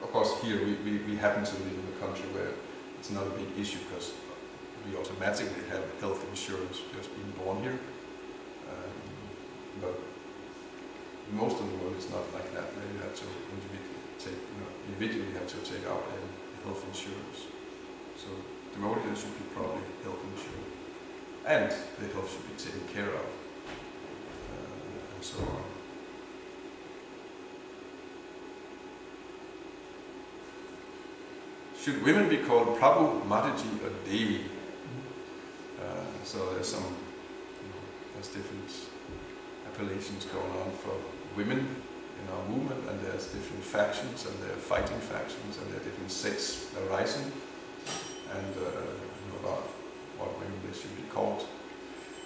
of course here we happen to live in a country where it's not a big issue because we automatically have health insurance just being born here. But most of the world is not like that, where you have to individually have to take out a health insurance. So devotees should be probably health insured, and the health should be taken care of, and so on. Should women be called Prabhu, Mataji, or Devi? So there's there's different appellations going on for women in our movement, and there's different factions, and there are fighting factions, and there are different sects arising, and about what women they should be called.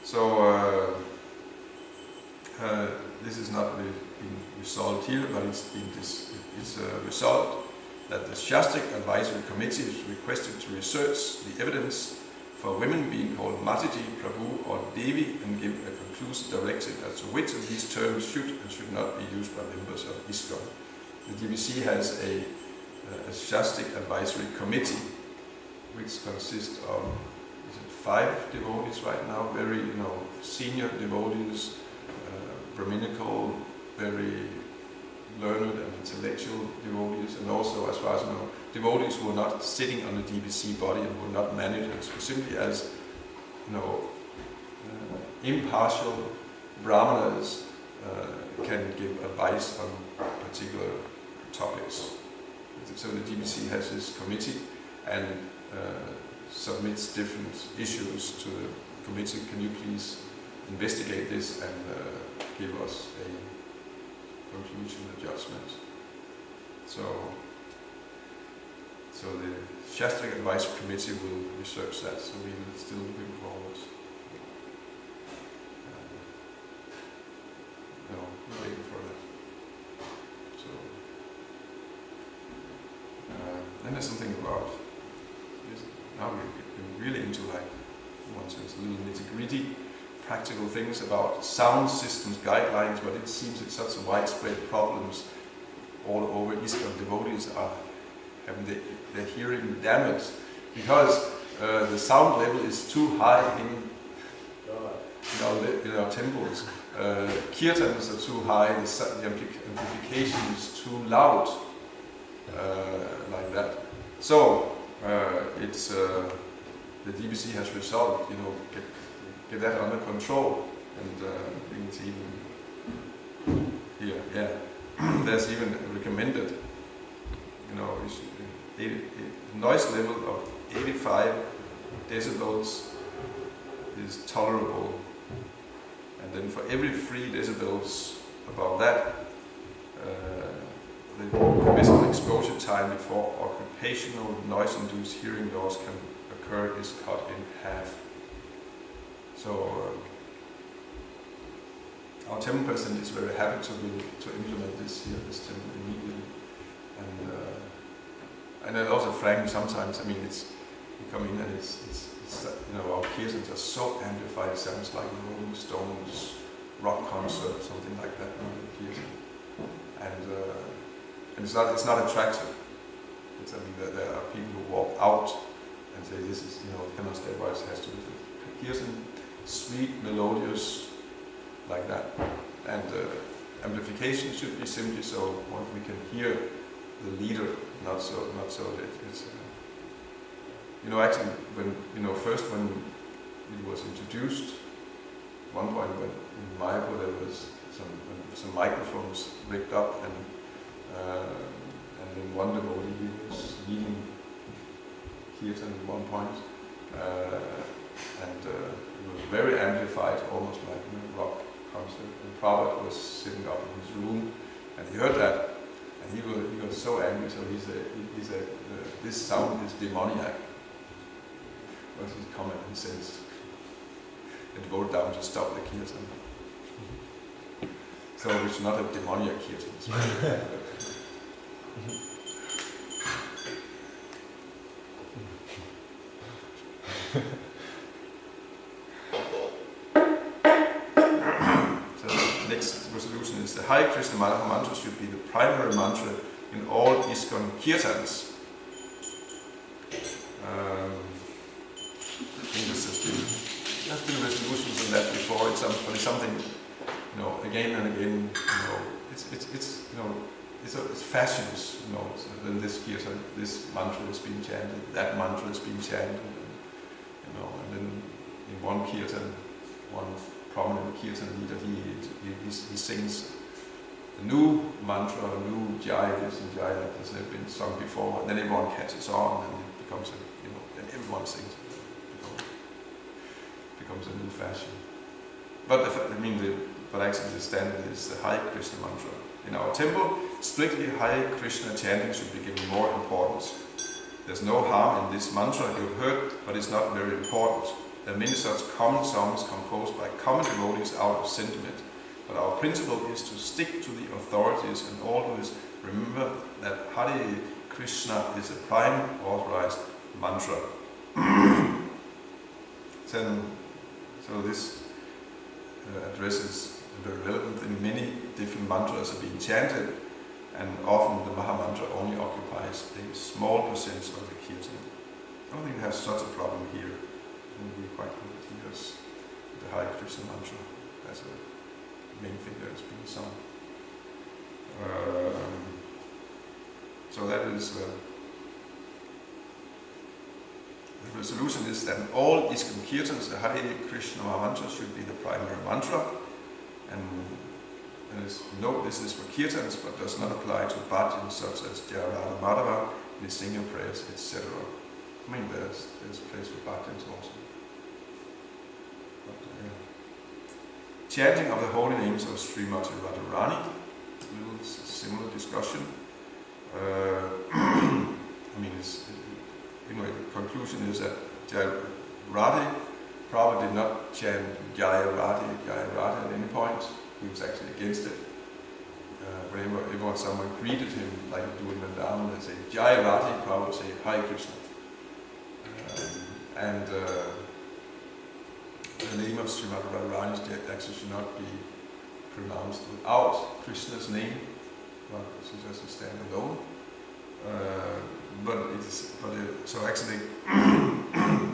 So this is not really been resolved here, but it's a result that the Shastric Advisory Committee is requested to research the evidence for women being called Mataji, Prabhu or Devi and give a conclusive directive as to which of these terms should and should not be used by members of ISKCON. The GBC has a Shastric Advisory Committee which consists of 5 devotees right now, very senior devotees, Brahminical, very learned and intellectual devotees, and also, as far as I know, devotees who are not sitting on the GBC body and who are not managers, who simply as impartial brahmanas can give advice on particular topics. So the GBC has this committee and submits different issues to the committee. Can you please investigate this and give us a conclusion, a judgment? So the Shastric Advisory Committee will research that, so we will still move forward. We're waiting for that. So then there's something about this. Now we're really into one sense, little nitty-gritty practical things about sound systems guidelines, but it seems it's such a widespread problems all over ISKCON. Devotees are having their hearing damaged because the sound level is too high in our temples. Kirtans are too high, the amplification is too loud, like that. So it's the GBC has resolved, get that under control, and I think it's even here. Yeah, there's even recommended, noise level of 85 decibels is tolerable, and then for every 3 decibels above that, the permissible exposure time before occupational noise-induced hearing loss can occur is cut in half. So our temple president is very happy to implement this here, this temple immediately, and also frankly, sometimes you come in and it's our kirtans are so amplified, it sounds like Rolling Stones rock concert, something like that. And it's not attractive. There are people who walk out and say this is cannot stay where it has to be. Kirtan, sweet, melodious, like that. And amplification should be simply so we can hear the leader, not so that it's actually when first when it was introduced, one point when in Mayapur there was some microphones rigged up, and then one devotee was leading kirtan at one point, and it was very amplified, almost like a rock concert. And Prabhupada was sitting up in his room, and he heard that, and he got so angry. So he said, this sound is demoniac. Was his comment? He says, and voted down to stop the kirtan. So it's not a demoniac kirtan. So the next resolution is the Hare Krishna mantra should be the primary mantra in all ISKCON kirtans. I think there's been resolutions on that before. It's something, again and again. It's fashions. Then this kirtan, this mantra is being chanted, that mantra is being chanted, and then in one kirtan, one prominent kirtan leader, he sings a new mantra, a new jai, this and jai that has never been sung before, and then everyone catches on, and it becomes and everyone sings it. Becomes a new fashion. But actually the standard is the Hare Krishna mantra. In our temple, strictly Hare Krishna chanting should be given more importance. There's no harm in this mantra you've heard, but it's not very important. There are many such common songs composed by common devotees out of sentiment. But our principle is to stick to the authorities and always remember that Hare Krishna is a prime authorized mantra. So this address is very relevant. In many different mantras are being chanted, and often the Maha Mantra only occupies a small percentage of the kirtan. I don't think we have such a problem here. I think we're quite good here as the Hare Krishna mantra as a main thing that is being sung. So that is the resolution is that in all ISKCON kirtans, the Hare Krishna mantra should be the primary mantra. And note this is for kirtans, but does not apply to bhajans such as Jai Radha Madhava, Nisinga prayers, etc. I mean, there's place for bhajans also. Chanting of the holy names of Srimati Radharani, a little similar discussion. The conclusion is that Jai Radha probably did not chant Jai Radha at any point. He was actually against it. Whenever someone greeted him, like you do in Vrindavan, they say Jai Radha, he probably would say Hare Krishna. The name of Srimati Radharani actually should not be pronounced without Krishna's name, but it doesn't stand alone. So actually,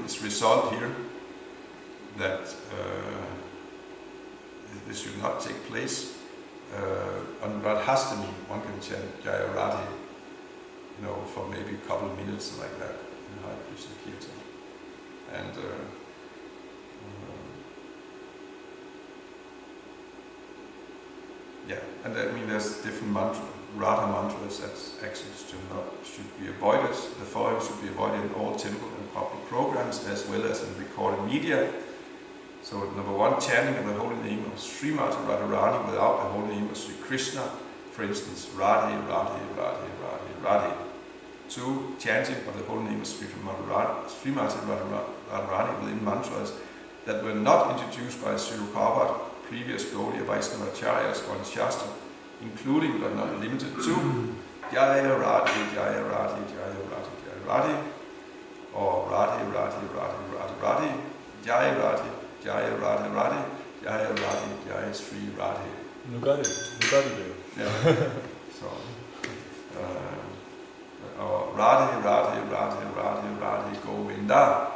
this result here that this should not take place on Radhastami. One can chant Jaya Radha, for maybe a couple of minutes like that in Hare Krishna Kirtan, and there's different Radha mantras that actually should be avoided. The following should be avoided in all temple and public programs as well as in recorded media. So number one, chanting of the holy name of Srimati Radharani without the holy name of Sri Krishna, for instance, Radhe, Radhe, Radhe, Radhe, Radhe. 2. Chanting of the holy name of Srimati Radharani within mantras that were not introduced by Sri Prabhupada, previous Gaudiya Vaishnava Acharyas or in Shastra, including but not limited to Jaya Radhe, Jaya Radhe, Jaya Radhe, Jaya Radhe, or Radhe, Radhe, Radhe, Radhe, Radhe, Jaya Radhe, Jaya Radhe, Radhe, Jaya Radhe, Jaya Sri Radhe. You got it. Yeah. So, or Radhe, Radhe, Radhe, Radhe, Radhe, Govinda.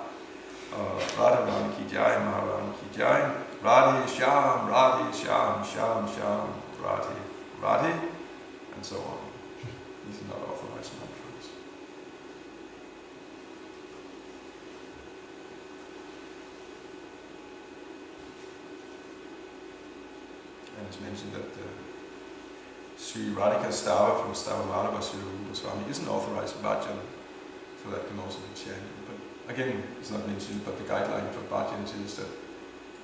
Radhe Rani ki Jai, Maharani ki Jai. Radhe Shyam, Radhe Shyam, Shyam Shyam, Radhe, Radhe, and so on. These are not authorized mantras. And it's mentioned that Sri Radhika Stava from Stava Madhava Sri Rupa Swami is an authorized bhajan, so that can also be chanted. But again, it's not mentioned, but the guideline for bhajans is that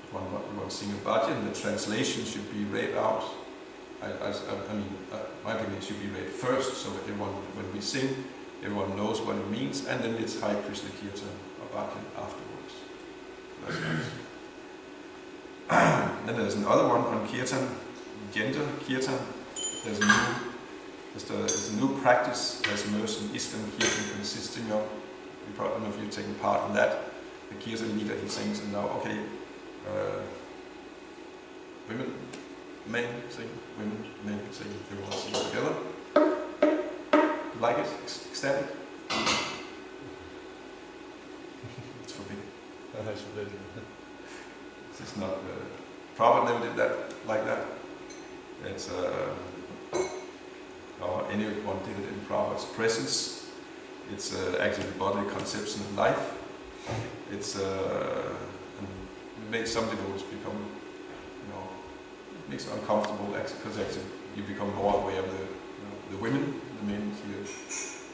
if one wants to sing a bhajan, the translation should be read out. My opinion, it should be read first, so that everyone, when we sing, everyone knows what it means, and then it's Hare Krishna Kirtan or bhajan afterwards. That's nice. Then there's another one on Kirtan, gender Kirtan. There's a new practice that's emerged in ISKCON Kirtan consisting of, you probably know if you've taken part in that, the Kirtan leader, he sings, and now, okay, women, men sing, everyone sing together. like it extended? It's forbidden. It's forbidden. This is not. Prophet never did that like that. It's or anyone did it in Prophet's presence. It's actually bodily conception of life. It's and it makes some devotees become, it makes it uncomfortable because actually you become more aware of the women. The men here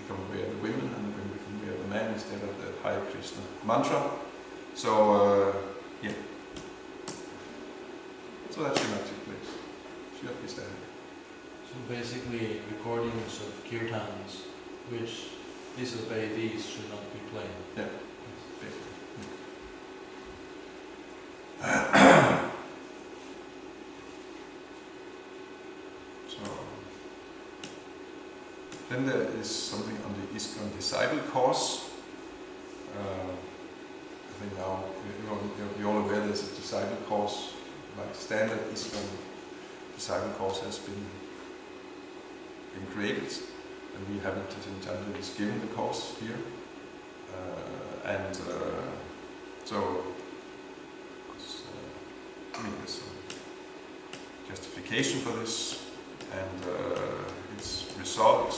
become aware of the women, and the women become aware of the man instead of the Hare Krishna mantra. So yeah. So that should not take place. Should not be standard. So basically, recordings of kirtans which disobey these should not be played. Yeah, basically. So then there is something on the ISKCON disciple course. I think now you're all aware there's a disciple course, like standard ISKCON disciple course has been created, and we haven't is given the course here, so there's some justification for this, and it's resolved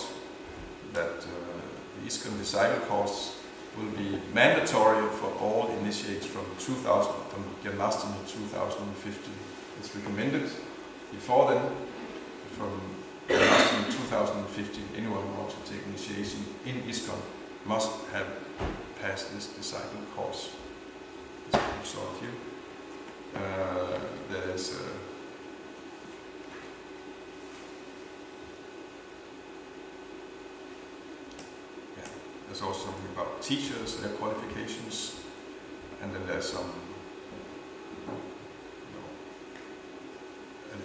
that the ISKCON disciple course will be mandatory for all initiates from Janmashtami 2015. It's recommended before then, from Janmashtami 2015, anyone who wants to take initiation in ISKCON must have passed this disciple course. It's what we saw here. There's there's also something about teachers, their qualifications, and then there's some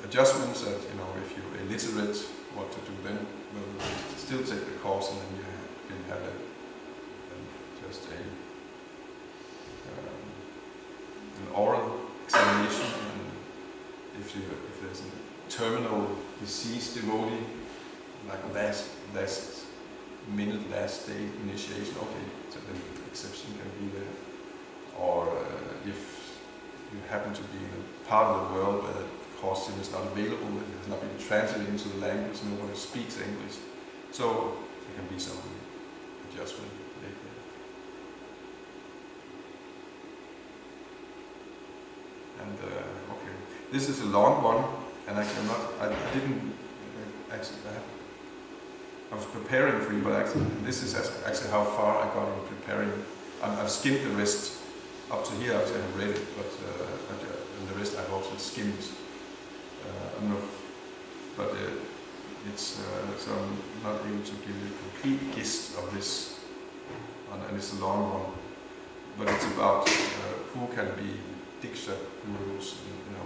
adjustments that, if you're illiterate, what to do then. Well, you still take the course, and then you can have just an oral examination, and if there's a terminal disease devotee, like last minute, last day initiation, okay, so then exception can be there. Or if you happen to be in a part of the world where the course is not available, it has not been translated into the language, nobody speaks English, so there can be some adjustment later. And okay, this is a long one, and I didn't actually. I was preparing for you, but actually, this is actually how far I got in preparing. I've skimmed the rest up to here. I've read it, but and the rest I've also skimmed. It's so I'm not able to give you a complete gist of this, and it's a long one. But it's about who can be Diksha gurus, and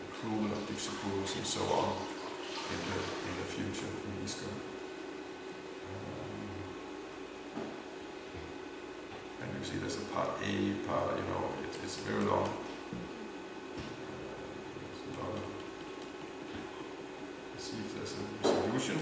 approval of Diksha gurus, and so on in the future in ISKCON. And you see there's a part A, part, it's very long. Let's see if there's a resolution.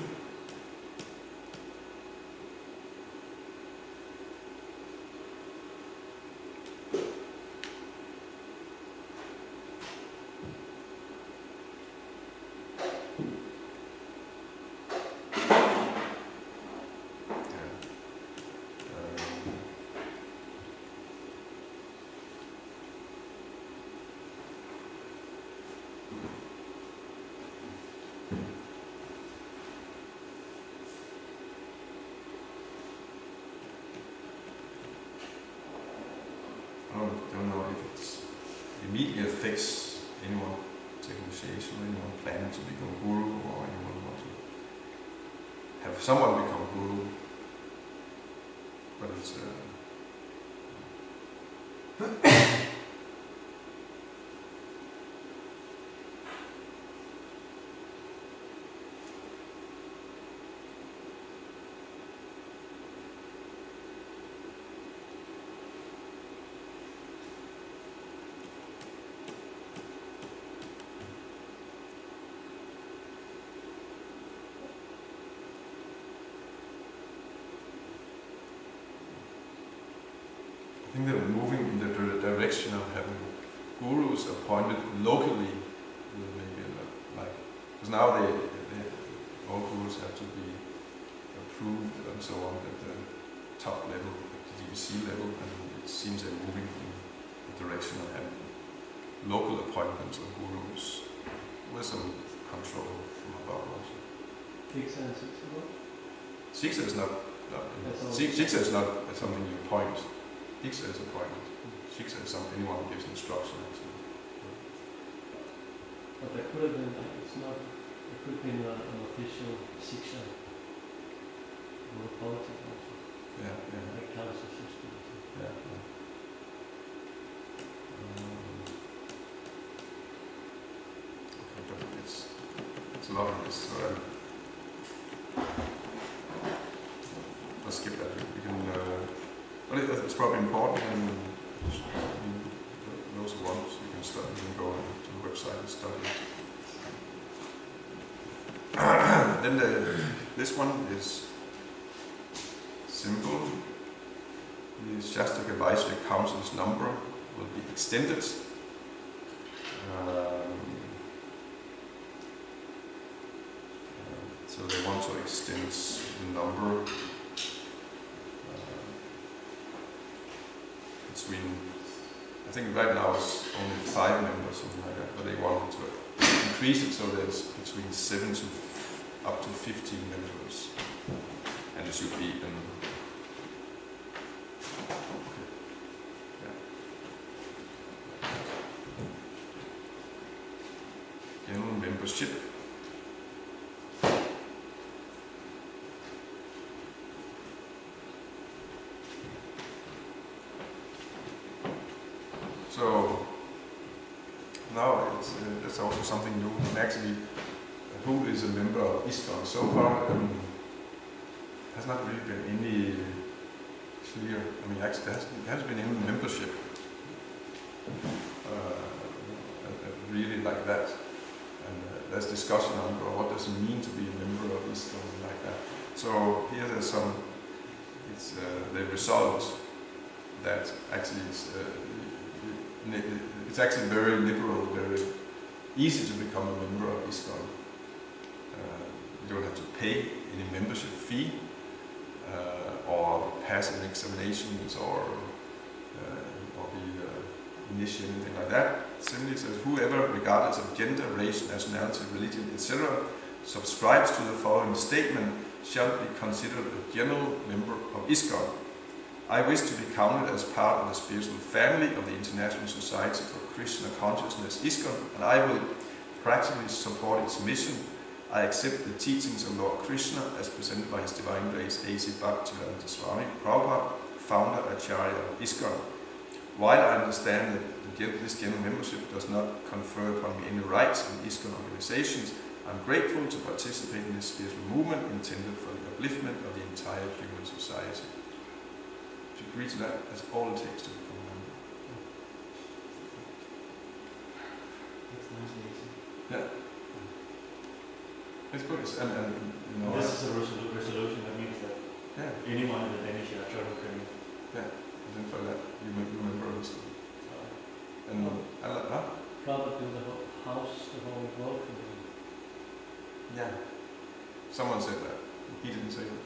I don't know if it immediately affects anyone taking initiation, or anyone planning to become guru, or anyone want to have someone become guru. But it's think they're moving in the direction of having gurus appointed locally, maybe like, because now all gurus have to be approved and so on at the top level, at the GBC level, and it seems they're moving in the direction of having local appointments of gurus with some control from above also. Shiksha is not Shiksha is not something you appoint. Shiksha is appointed. Shiksha is something anyone who gives instruction actually. But there could have been, it's not, there could have been an official Shiksha or politics also. Yeah, yeah. Like council system. Yeah, yeah. Okay, but it's a lot of this, so let's skip that. We can, but it's probably important, and those who want, you can start. You can go to the website and study it. Then this one is simple. The Shastak Advisory Council's number will be extended. So they want to extend the number between, I think right now it's only 5 members, something like that, but they wanted to increase it so there's between 7 to up to 15 members, and it should be an general membership. So now it's also something new. And actually, who is a member of ISKCON? So far, has not really been any clear. I mean, actually, there hasn't been any membership really like that. And there's discussion on what does it mean to be a member of ISKCON like that. So here there's some. It's the result that actually it's actually very liberal, very easy to become a member of ISKCON. You don't have to pay any membership fee or pass any examinations or be initiated, anything like that. It simply says whoever, regardless of gender, race, nationality, religion, etc., subscribes to the following statement shall be considered a general member of ISKCON. I wish to be counted as part of the spiritual family of the International Society for Krishna Consciousness, ISKCON, and I will practically support its mission. I accept the teachings of Lord Krishna as presented by His Divine Grace A.C. Bhaktivedanta Swami Prabhupada, founder Acharya of ISKCON. While I understand that this general membership does not confer upon me any rights in ISKCON organizations, I'm grateful to participate in this spiritual movement intended for the upliftment of the entire human society. If you agree to that, that's all it takes to become a member. That's nice and easy. Yeah. It's good. And you know, This is a resolution that means that anyone in the Danish church can. Yeah. And then for that, you remember this. And Probably the whole house, the whole world can be. yeah. Someone said that. He didn't say that.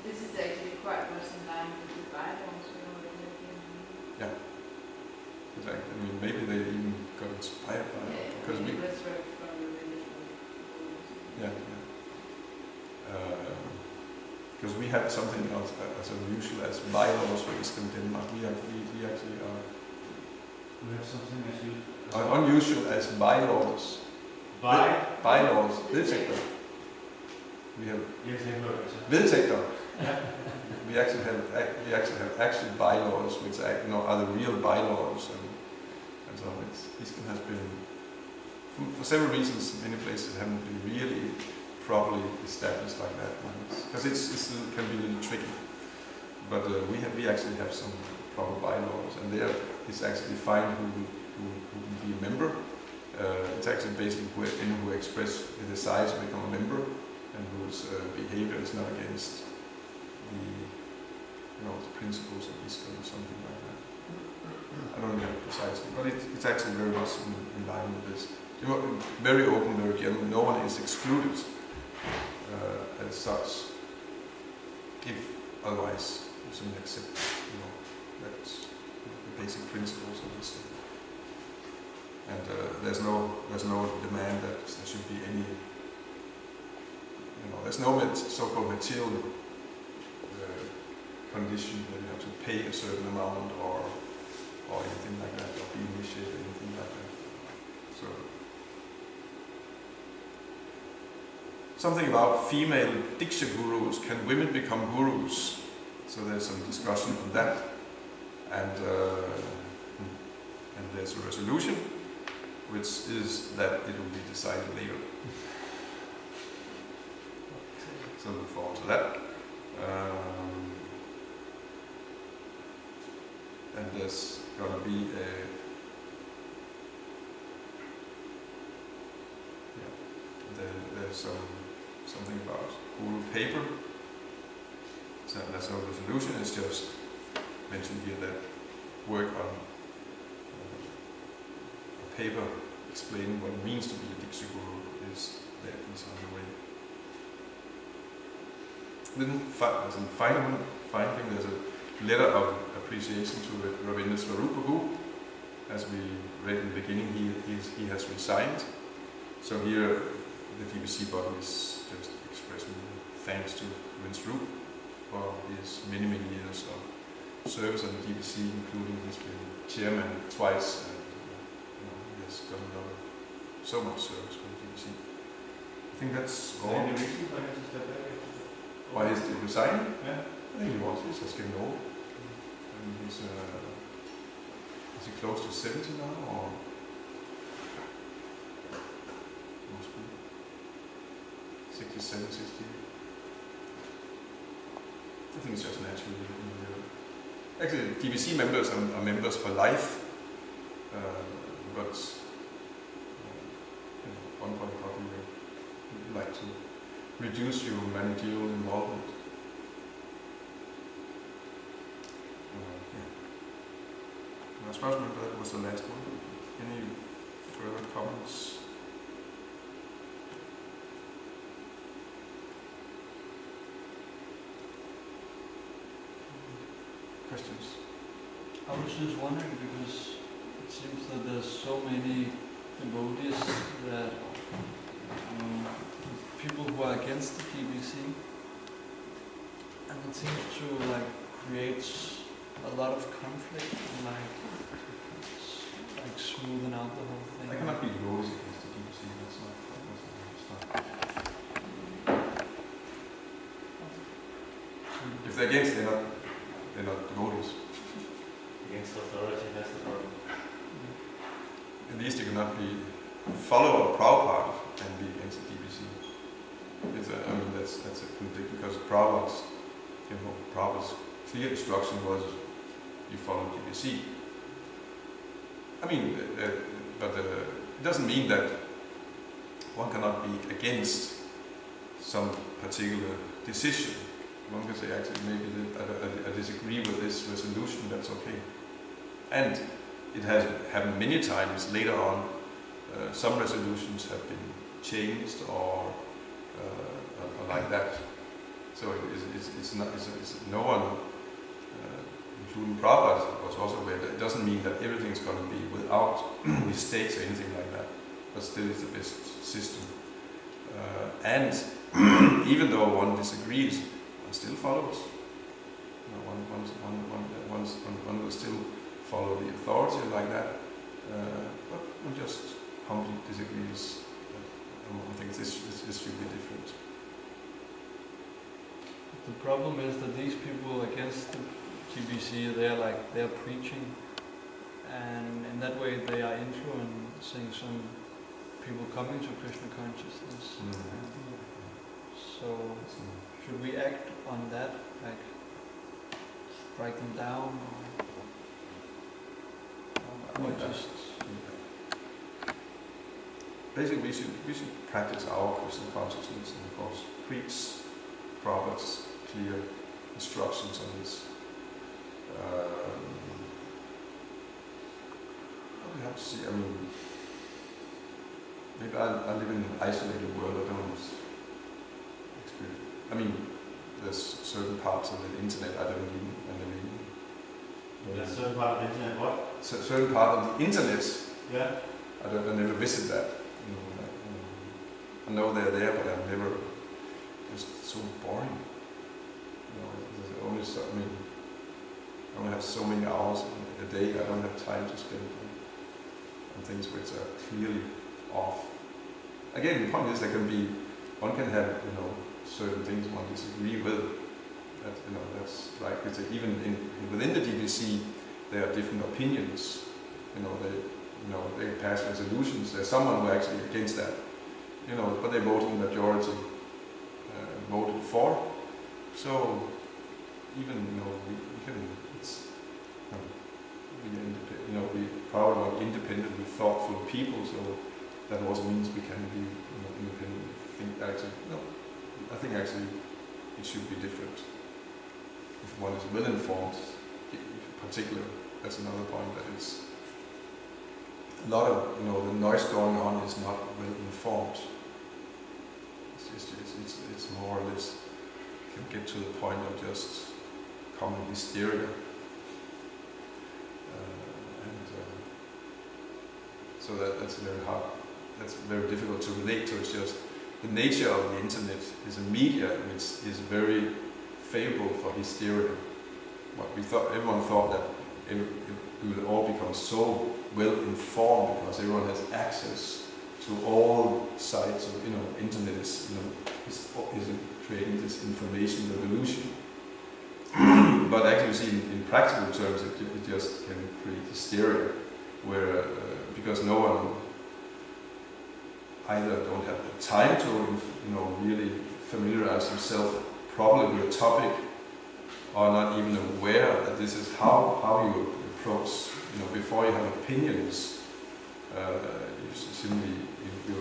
This is actually quite much in line with the Bible, so Yeah. Exactly. I mean, maybe they even got inspired by it because we. from the religion. Yeah. Because we have something else as unusual as bylaws for ISKCON Denmark. We actually are. We have something as you. Unusual as bylaws. Bylaws. Vedtægter. We have. Yes, I heard it. Vedtægter. We actually have bylaws which are the real bylaws, and so ISKCON has been, for several reasons, many places haven't been really properly established like that, because it can be a little tricky. But we actually have some proper bylaws, and there it's actually defined who can be a member. It's actually basically anyone who express the desire to become a member and whose behavior is not against the principles of ISKCON or something like that. I don't know precisely, but it's actually very much in line with this. Very open, very general. No one is excluded as such. If otherwise, you shouldn't accept, that's the basic principles of this thing. And there's no demand that there should be any, there's no so-called material condition that you have to pay a certain amount or anything like that, or be initiated, anything like that. So something about female Diksha gurus. Can women become gurus? So there's some discussion on that, and there's a resolution, which is that it will be decided later. So look forward to that. And there's gonna be there's something about Guru paper. So there's no resolution, it's just mentioned here that work on a paper explaining what it means to be a Diksha Guru is underway. Then as a final thing, there's a letter of appreciation to Ravindra Swarupagu. As we read in the beginning, he has resigned. So here the GBC body is just expressing thanks to Ravindra Swarup for his many years of service on the GBC, including he's been chairman twice, and he has done so much service for the GBC. I think that's all. Any reason for him to step back? Why is he resigning? Yeah. I think he's just getting old. And is he close to 70 now, or must be 67, 60? I think it's just naturally. Actually, GBC members are members for life, but one point probably would like to reduce your managerial involvement. Spørgsmål, that was the last one. Any further comments? Questions? I was just wondering, because it seems that there's so many devotees that people who are against the GBC, and it seems to create a lot of conflict and smoothen out the whole thing. I cannot be devotees against the GBC. That's not. If they're against, they're not devotees. Against authority, that's the problem. At least you cannot be a follower of Prabhupada and be against the GBC. That's a contradiction, because Prabhupada's clear instruction was you follow GBC. But it doesn't mean that one cannot be against some particular decision. One can say, actually, maybe I disagree with this resolution, that's okay. And it has happened many times later on. Some resolutions have been changed or like that. So no one, including Prabhupada, was also aware that it doesn't mean that everything is going to be without mistakes or anything like that, but still it's the best system. And even though one disagrees, one still follows. One will still follow the authority like that, but one just humbly disagrees. I think this should be different. The problem is that these people against the GBC, they're preaching, and in that way they are influencing some people coming to Krishna consciousness. So should we act on that, strike them down, or just? Basically, we should practice our Krishna consciousness and, of course, preach Prabhupada's clear instructions on this. I have to see. I mean, maybe I live in an isolated world. I don't experience. I mean, there's certain parts of the internet I don't even. There's a certain part of the internet, what? Certain part of the internet. Yeah. I never visit that. I know they're there, but I've never. It's so boring. There's only so. I mean, I only have so many hours a day. I don't have time to spend on things which are clearly off. Again, the point is one can have certain things one disagree with. That's like even within the GBC there are different opinions. They pass resolutions. There's someone who actually against that. But they voted in majority voted for. So even we can we probably want independently thoughtful people. So that also means we can be independent. I think actually it should be different. If one is well informed, in particular, that's another point that it's a lot of the noise going on is not well informed. It's more or less can get to the point of just common hysteria, so that's very hard. That's very difficult to relate to. It's just the nature of the internet is a media which is very favorable for hysteria. Everyone thought that we will all become so well informed because everyone has access to all sides of internet is creating this information revolution. But actually, you see, in practical terms, it just can create hysteria, where because no one either don't have the time to really familiarize himself properly with a topic, or not even aware that this is how you approach. Before you have opinions, you simply you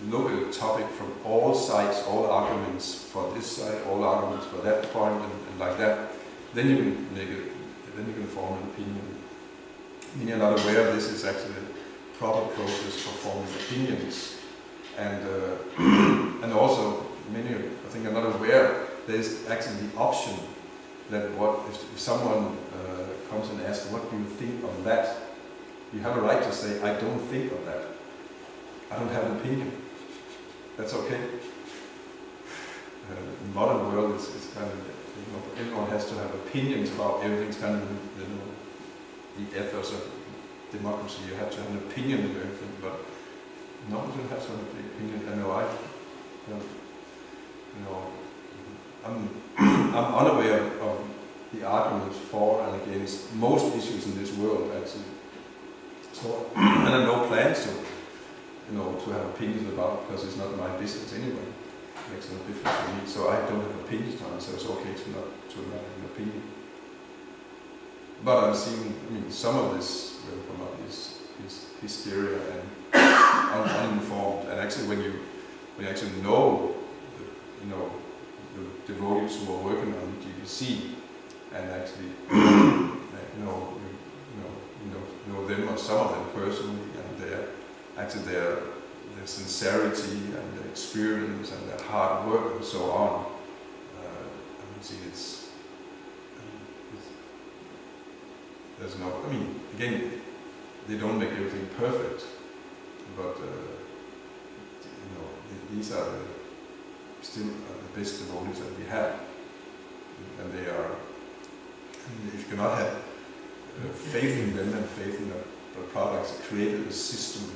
look at a topic from all sides, all arguments for this side, all arguments for that point, and like that. Then you can form an opinion. When you're not aware, this is actually a proper process for forming opinions, and also many I think are not aware there's actually the option that if someone comes and asks, what do you think of that? You have a right to say, I don't think of that. I don't have an opinion. That's okay. The modern world is kind of, everyone has to have opinions about everything. It's kind of, the ethos of democracy. You have to have an opinion of everything, but no one should have to have an opinion. I'm unaware of the arguments for and against most issues in this world, actually. So, and I have no plans to have opinions about it, because it's not my business anyway. It makes no difference to me. So I don't have opinions on it, so it's okay to not have an opinion. But I'm seeing, some of this will come up is hysteria and uninformed. And actually, when you actually know the devotees who are working on GBC, and actually know them or some of them personally, and their sincerity and their experience and their hard work and so on. There's no. Again, they don't make everything perfect, but these are still the best devotees that we have, and they are. If you cannot have faith in them and faith in the products, created a system